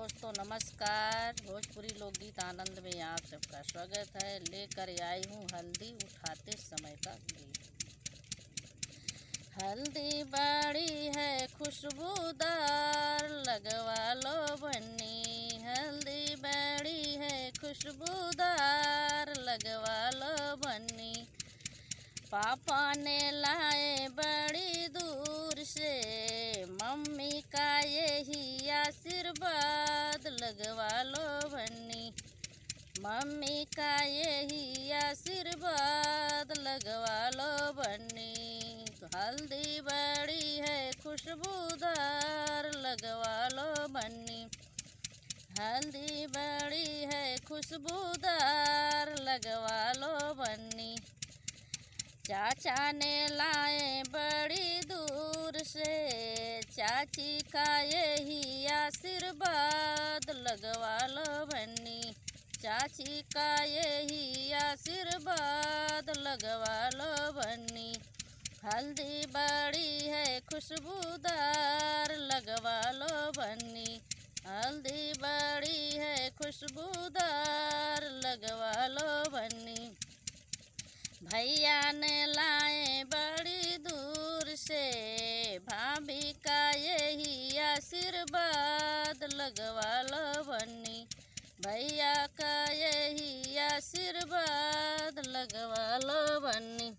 दोस्तों नमस्कार। भोजपुरी लोकगीत आनंद में आप सबका स्वागत है। लेकर आई हूँ हल्दी उठाते समय का गीत। हल्दी बड़ी है खुशबूदार, लगवा लो बन्नी। हल्दी बड़ी है खुशबूदार, लगवा लो बन्नी। पापा ने लाए बड़ी दूर से, मम्मी का यही आशीर्वाद, लगवा लो बन्नी। मम्मी का यही आशीर्वाद, लगवा लो बन्नी। हल्दी बड़ी है खुशबूदार, लगवा लो बन्नी। हल्दी बड़ी है खुशबूदार, लगवा लो बन्नी। चाचा ने लाए बड़ी दूर से, चाची का यही आशीर्वाद, लगवा लो बन्नी। चाची का यही आशीर्वाद, लगवा लो बन्नी। हल्दी बड़ी है खुशबूदार, लगवा लो बन्नी। हल्दी बड़ी है खुशबूदार, लगवा लो बन्नी। भैया ने लाए बड़ी दूर से, भाभी का यही आशीर्वाद, लगवा लो बन्नी। भैया का यही आशीर्वाद, लगवा लो बन्नी।